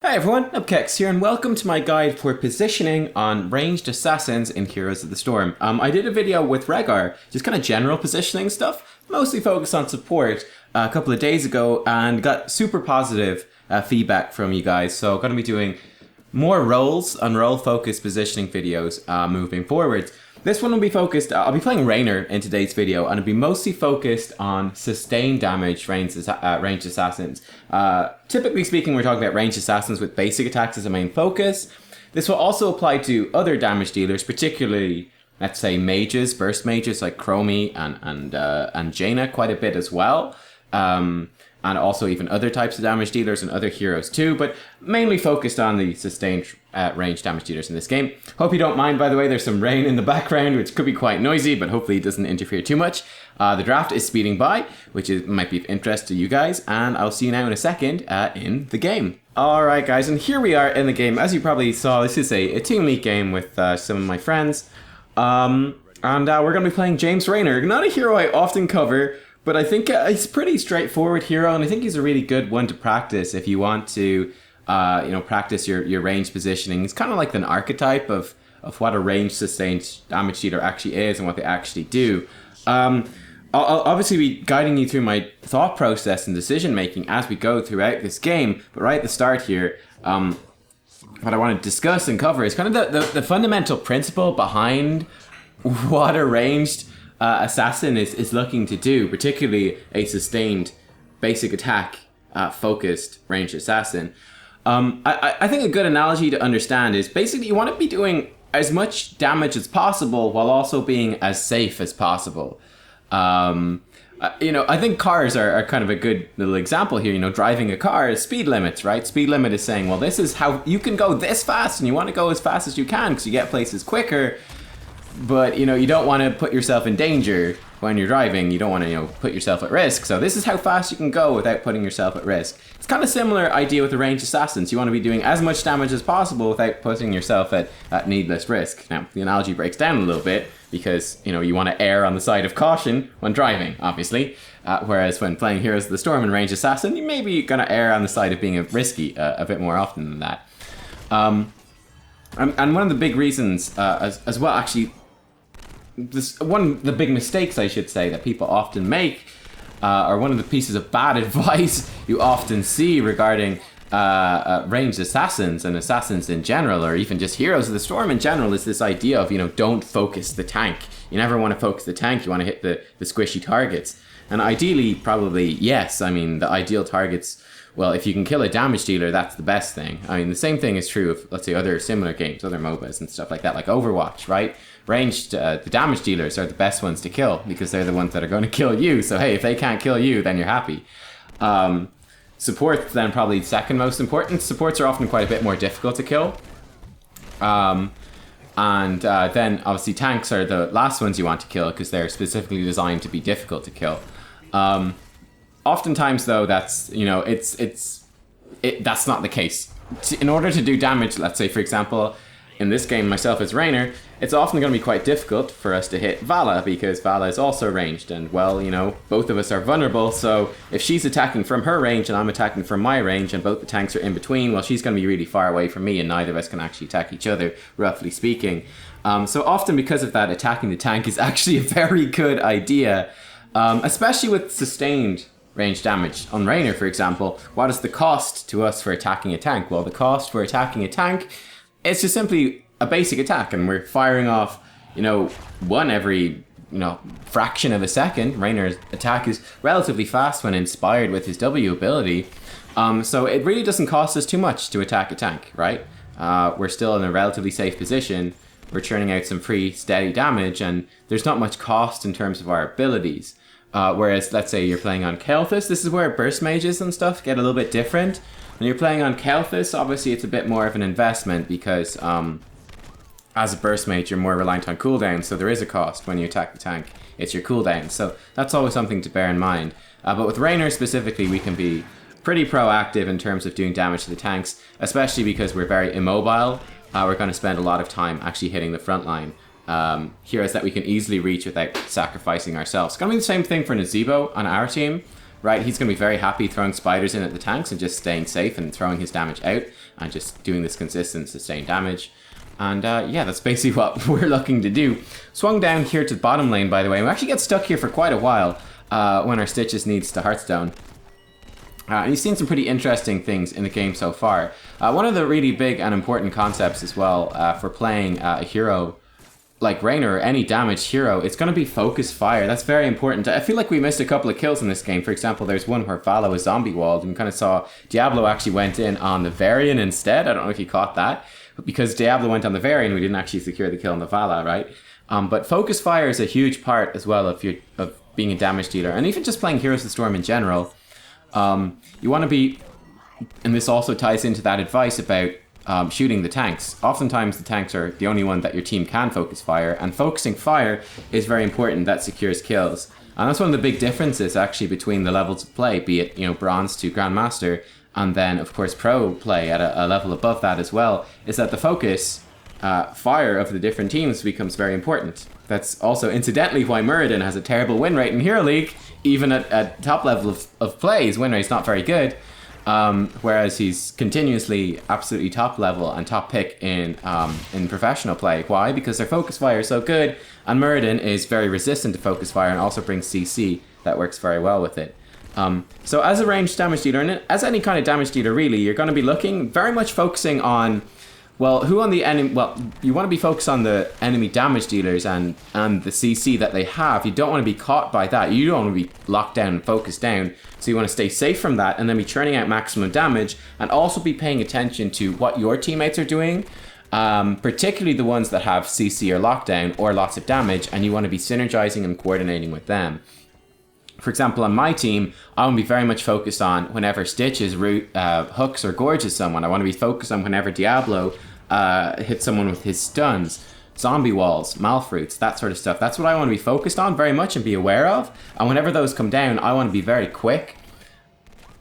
Hi everyone, Nubkeks here, and welcome to my guide for positioning on ranged assassins in Heroes of the Storm. I did a video with Raynor, just kind of general positioning stuff, mostly focused on support a couple of days ago, and got super positive feedback from you guys. So I'm going to be doing more roles and role-focused positioning videos moving forward. This one will be focused, I'll be playing Raynor in today's video, and it'll be mostly focused on sustained damage ranged assassins. Typically speaking, we're talking about ranged assassins with basic attacks as a main focus. This will also apply to other damage dealers, particularly, let's say, mages, burst mages like Chromie and Jaina quite a bit as well. And also even other types of damage dealers and other heroes too, but mainly focused on the sustained range damage dealers in this game. Hope you don't mind, by the way, there's some rain in the background, which could be quite noisy, but hopefully it doesn't interfere too much. The draft is speeding by, which might be of interest to you guys, and I'll see you now in a second in the game. Alright guys, and here we are in the game. As you probably saw, this is a Team League game with some of my friends. And we're going to be playing James Raynor, not a hero I often cover, but I think he's a pretty straightforward hero, and I think he's a really good one to practice if you want to, practice your range positioning. He's kind of like an archetype of what a range sustained damage dealer actually is and what they actually do. I'll obviously be guiding you through my thought process and decision making as we go throughout this game, but right at the start here, what I want to discuss and cover is kind of the fundamental principle behind what a ranged assassin is looking to do, particularly a sustained basic attack focused ranged assassin. I think a good analogy to understand is basically you want to be doing as much damage as possible while also being as safe as possible. I think cars are kind of a good little example here. Driving a car is speed limits, right? Speed limit is saying, well, this is how you can go this fast, and you want to go as fast as you can because you get places quicker. But, you don't want to put yourself in danger when you're driving. You don't want to, put yourself at risk. So this is how fast you can go without putting yourself at risk. It's kind of similar idea with the ranged assassins. You want to be doing as much damage as possible without putting yourself at needless risk. Now, the analogy breaks down a little bit because, you want to err on the side of caution when driving, obviously. Whereas when playing Heroes of the Storm and ranged assassin, you may be going to err on the side of being risky a bit more often than that. And one of the big reasons as well, actually, one of the big mistakes, I should say, that people often make, or one of the pieces of bad advice you often see regarding ranged assassins and assassins in general, or even just Heroes of the Storm in general, is this idea of, don't focus the tank. You never want to focus the tank, you want to hit the squishy targets. And ideally, probably, yes, I mean, the ideal targets, well, if you can kill a damage dealer, that's the best thing. I mean, the same thing is true of, let's say, other similar games, other MOBAs and stuff like that, like Overwatch, right? Ranged, the damage dealers are the best ones to kill because they're the ones that are going to kill you. So, hey, if they can't kill you, then you're happy. Supports, then, probably second most important. Supports are often quite a bit more difficult to kill. Then, obviously, tanks are the last ones you want to kill because they're specifically designed to be difficult to kill. Oftentimes, though, that's, that's not the case. In order to do damage, let's say, for example, in this game, myself as Raynor, it's often going to be quite difficult for us to hit Vala because Vala is also ranged, and, well, both of us are vulnerable, so if she's attacking from her range and I'm attacking from my range and both the tanks are in between, well, she's going to be really far away from me and neither of us can actually attack each other, roughly speaking. So often because of that, attacking the tank is actually a very good idea, especially with sustained range damage. On Raynor, for example, what is the cost to us for attacking a tank? Well, the cost for attacking a tank is just simply a basic attack, and we're firing off, one every, fraction of a second. Raynor's attack is relatively fast when inspired with his W ability, so it really doesn't cost us too much to attack a tank, right? We're still in a relatively safe position. We're churning out some free, steady damage, and there's not much cost in terms of our abilities. Whereas, let's say you're playing on Kel'Thas, this is where burst mages and stuff get a little bit different. When you're playing on Kel'Thas, obviously it's a bit more of an investment because as a burst mage, you're more reliant on cooldowns, so there is a cost when you attack the tank. It's your cooldown, so that's always something to bear in mind. But with Raynor specifically, we can be pretty proactive in terms of doing damage to the tanks, especially because we're very immobile. We're going to spend a lot of time actually hitting the front line. Heroes that we can easily reach without sacrificing ourselves. It's going to be the same thing for Nazeebo on our team. right? He's going to be very happy throwing spiders in at the tanks and just staying safe and throwing his damage out and just doing this consistent sustained damage. And yeah, that's basically what we're looking to do. Swung down here to the bottom lane, by the way. We actually get stuck here for quite a while when our Stitches needs to Hearthstone. And you've seen some pretty interesting things in the game so far. One of the really big and important concepts as well for playing a hero like Raynor or any damaged hero, it's going to be focus fire. That's very important. I feel like we missed a couple of kills in this game. For example, there's one where Vala was zombie walled and we kind of saw Diablo actually went in on the Varian instead. I don't know if you caught that. But because Diablo went on the Varian, we didn't actually secure the kill on the Vala, right? But focus fire is a huge part as well of being a damage dealer. And even just playing Heroes of the Storm in general, you want to be, and this also ties into that advice about shooting the tanks. Oftentimes the tanks are the only one that your team can focus fire, and focusing fire is very important. That secures kills. And that's one of the big differences actually between the levels of play, be it, you know, Bronze to Grandmaster, and then of course Pro play at a level above that as well, is that the focus fire of the different teams becomes very important. That's also incidentally why Muradin has a terrible win rate in Hero League. Even at top level of play, his win rate's not very good. Whereas he's continuously absolutely top level and top pick in professional play. Why? Because their focus fire is so good, and Muradin is very resistant to focus fire and also brings CC that works very well with it. So as a ranged damage dealer, and as any kind of damage dealer really, you're going to be looking very much focusing on, well, who on the enemy, well, you want to be focused on the enemy damage dealers and the CC that they have. You don't want to be caught by that. You don't want to be locked down and focused down. So you want to stay safe from that and then be churning out maximum damage and also be paying attention to what your teammates are doing, particularly the ones that have CC or lockdown or lots of damage, and you want to be synergizing and coordinating with them. For example, on my team, I want to be very much focused on whenever Stitches hooks or gorges someone. I want to be focused on whenever Diablo hits someone with his stuns, zombie walls, malfruits, that sort of stuff. That's what I want to be focused on very much and be aware of. And whenever those come down, I want to be very quick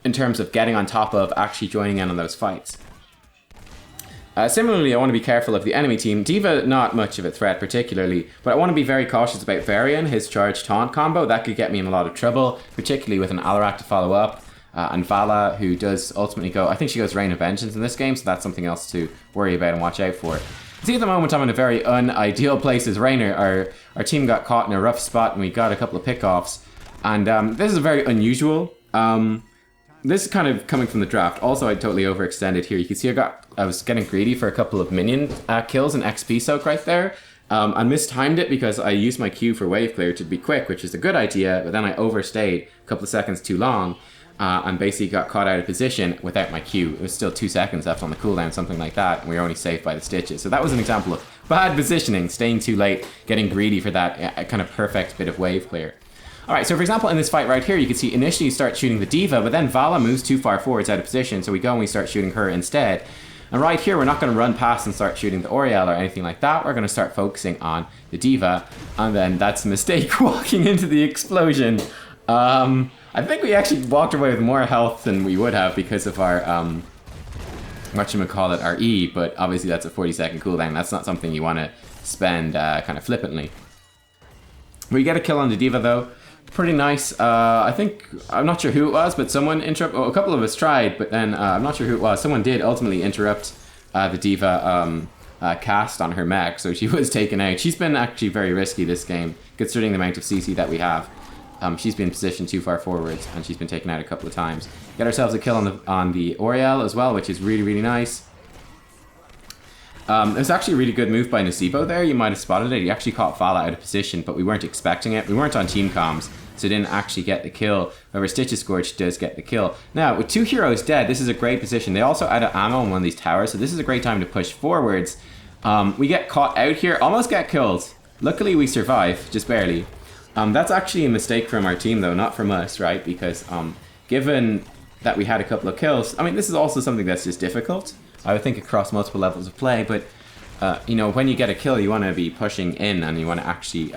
in terms of getting on top of actually joining in on those fights. Similarly, I want to be careful of the enemy team. D.Va, not much of a threat particularly, but I want to be very cautious about Varian, his charge taunt combo. That could get me in a lot of trouble, particularly with an Alarak to follow up. And Vala, who does ultimately go, I think she goes Rain of Vengeance in this game, so that's something else to worry about and watch out for. See, at the moment I'm in a very unideal place as Raynor. Our team got caught in a rough spot and we got a couple of pickoffs. And this is very unusual. This is kind of coming from the draft. Also, I totally overextended here. You can see I was getting greedy for a couple of minion kills and XP soak right there. I mistimed it because I used my Q for wave clear to be quick, which is a good idea, but then I overstayed a couple of seconds too long and basically got caught out of position without my Q. It was still 2 seconds left on the cooldown, something like that, and we were only saved by the Stitches. So that was an example of bad positioning, staying too late, getting greedy for that kind of perfect bit of wave clear. Alright, so for example, in this fight right here, you can see initially you start shooting the D.Va, but then Vala moves too far forwards out of position, so we go and we start shooting her instead. And right here, we're not going to run past and start shooting the Oriel or anything like that. We're going to start focusing on the D.Va, and then that's a mistake walking into the explosion. I think we actually walked away with more health than we would have because of our, whatchamacallit, our E, but obviously that's a 40-second cooldown. That's not something you want to spend kind of flippantly. We get a kill on the D.Va though. Pretty nice. I think, I'm not sure who it was, but someone interrupted, a couple of us tried, but then I'm not sure who it was. Someone did ultimately interrupt the D.Va cast on her mech, so she was taken out. She's been actually very risky this game, considering the amount of CC that we have. She's been positioned too far forwards, and she's been taken out a couple of times. Get ourselves a kill on the Oriel as well, which is really, really nice. It was actually a really good move by Nasibo there. You might have spotted it. He actually caught Vala out of position, but we weren't expecting it. We weren't on team comms, so didn't actually get the kill. However, Stitches Scourge does get the kill. Now, with 2 heroes dead, this is a great position. They also added ammo on one of these towers, so this is a great time to push forwards. We get caught out here, almost get killed. Luckily, we survive, just barely. That's actually a mistake from our team, though, not from us, right? Because given that we had a couple of kills, I mean, this is also something that's just difficult. I would think across multiple levels of play, but you know, when you get a kill, you want to be pushing in and you want to actually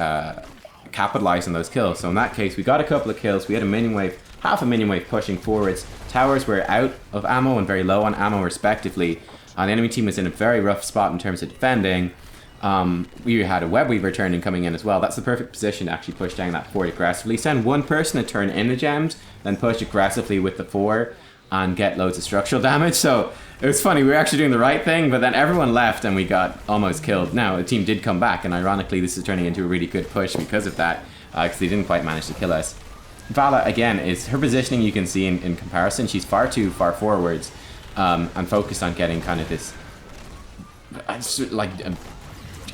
capitalize on those kills. So in that case, we got a couple of kills. We had a minion wave, half a minion wave pushing forwards. Towers were out of ammo and very low on ammo respectively. The enemy team was in a very rough spot in terms of defending. We had a web weaver turning coming in as well. That's the perfect position to actually push down that fort aggressively. Send one person to turn in the gems, then push aggressively with the 4 and get loads of structural damage. So it was funny, we were actually doing the right thing, but then everyone left and we got almost killed. Now the team did come back, and ironically this is turning into a really good push because of that, because they didn't quite manage to kill us. Vala, again, is her positioning, you can see in comparison, she's far too far forwards and focused on getting kind of this,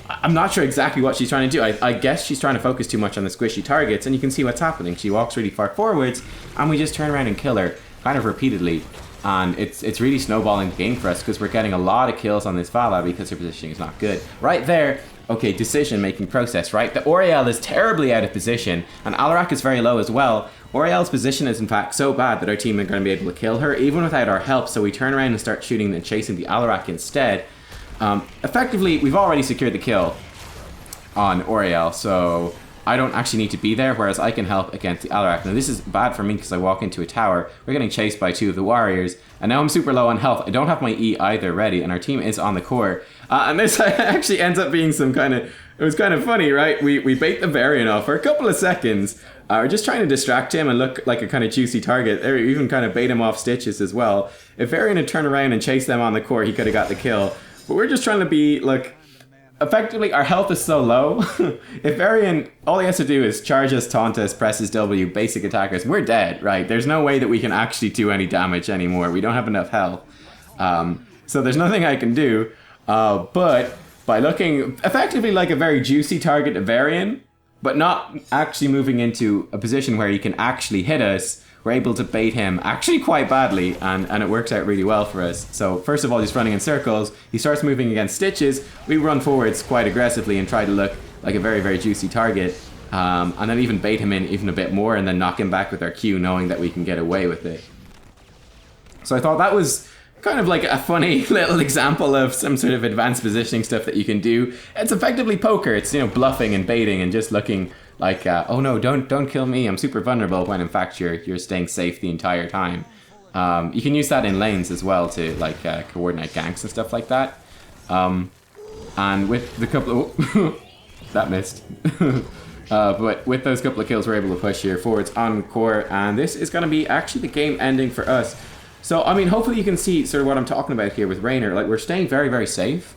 I'm not sure exactly what she's trying to do. I guess she's trying to focus too much on the squishy targets, and you can see what's happening. She walks really far forwards, and we just turn around and kill her, kind of repeatedly. And it's really snowballing the game for us, because we're getting a lot of kills on this Vala because her positioning is not good. Right there, okay, decision-making process, right? The Oriel is terribly out of position, and Alarak is very low as well. Oriel's position is in fact so bad that our team are going to be able to kill her, even without our help, so we turn around and start shooting and chasing the Alarak instead. Effectively, we've already secured the kill on Oriel, so I don't actually need to be there, whereas I can help against the Alarak. Now this is bad for me because I walk into a tower, we're getting chased by 2 of the warriors, and now I'm super low on health. I don't have my E either ready, and our team is on the core. And this actually ends up being some kind of, it was kind of funny, right? We bait the Varian off for a couple of seconds. We're just trying to distract him and look like a kind of juicy target. Or even kind of bait him off stitches as well. If Varian had turned around and chased them on the core, he could have got the kill. But we're just trying to be, like, effectively, our health is so low. If Varian, all he has to do is charge us, taunt us, press his W, basic attackers, we're dead, right? There's no way that we can actually do any damage anymore. We don't have enough health. So there's nothing I can do. But by looking effectively like a very juicy target to Varian, but not actually moving into a position where he can actually hit us, we're able to bait him actually quite badly, and it works out really well for us. So first of all, he's running in circles, he starts moving against stitches, we run forwards quite aggressively and try to look like a very, very juicy target, and then even bait him in even a bit more and then knock him back with our Q, knowing that we can get away with it. So I thought that was kind of like a funny little example of some sort of advanced positioning stuff that you can do. It's effectively poker, it's, you know, bluffing and baiting and just looking like, oh no, don't kill me, I'm super vulnerable, when in fact you're staying safe the entire time. You can use that in lanes as well to like coordinate ganks and stuff like that. And with the couple of that missed. But with those couple of kills, we're able to push here forwards on core, and this is going to be actually the game ending for us. So I mean, hopefully you can see sort of what I'm talking about here with Raynor. Like, we're staying very, very safe.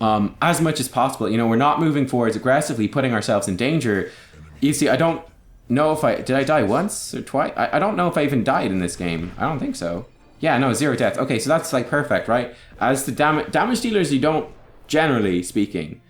As much as possible, you know, we're not moving forwards aggressively, putting ourselves in danger. You see, I don't know if did I die once or twice? I don't know if I even died in this game. I don't think so. Yeah, no, 0 deaths. Okay, so that's like perfect, right? As the damage dealers, you don't, generally speaking,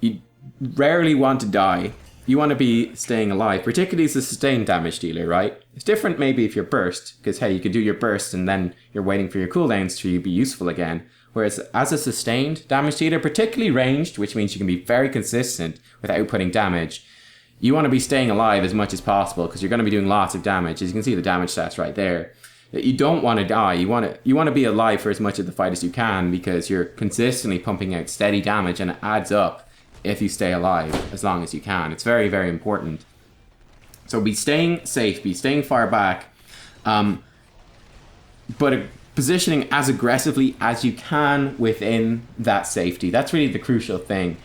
you rarely want to die. You want to be staying alive, particularly as a sustained damage dealer, right? It's different maybe if you're burst, because hey, you can do your burst and then you're waiting for your cooldowns to be useful again. Whereas as a sustained damage dealer, particularly ranged, which means you can be very consistent with outputting damage, you want to be staying alive as much as possible because you're going to be doing lots of damage. As you can see the damage stats right there. You don't want to die. You want to be alive for as much of the fight as you can because you're consistently pumping out steady damage, and it adds up if you stay alive as long as you can. It's very, very important. So be staying safe, be staying far back, but positioning as aggressively as you can within that safety. That's really the crucial thing.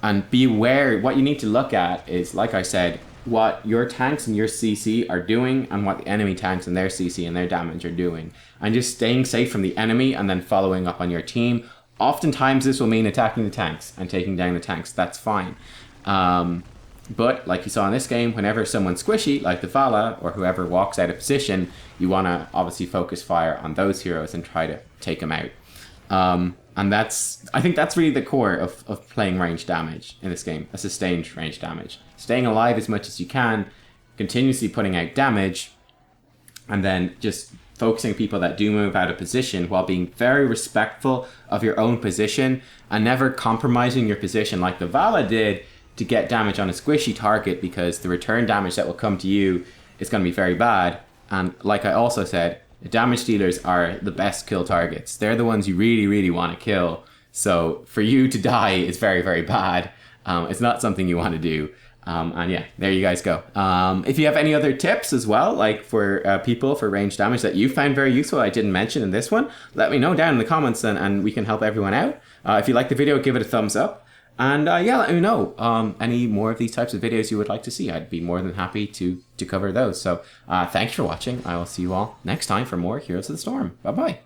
And be aware, what you need to look at is, like I said, what your tanks and your CC are doing and what the enemy tanks and their CC and their damage are doing. And just staying safe from the enemy and then following up on your team. Oftentimes this will mean attacking the tanks and taking down the tanks. That's fine. But like you saw in this game, whenever someone's squishy, like the Vala or whoever walks out of position, you want to obviously focus fire on those heroes and try to take them out. And I think that's really the core of playing range damage in this game, a sustained range damage. Staying alive as much as you can, continuously putting out damage, and then just focusing people that do move out of position while being very respectful of your own position and never compromising your position like the Vala did to get damage on a squishy target, because the return damage that will come to you is going to be very bad. And like I also said, the damage dealers are the best kill targets. They're the ones you really, really want to kill. So for you to die is very, very bad. It's not something you want to do. And yeah, there you guys go. If you have any other tips as well, like for people for range damage that you found very useful, I didn't mention in this one, let me know down in the comments and we can help everyone out. If you like the video, give it a thumbs up. And yeah, let me know any more of these types of videos you would like to see. I'd be more than happy to cover those. So thanks for watching. I will see you all next time for more Heroes of the Storm. Bye-bye.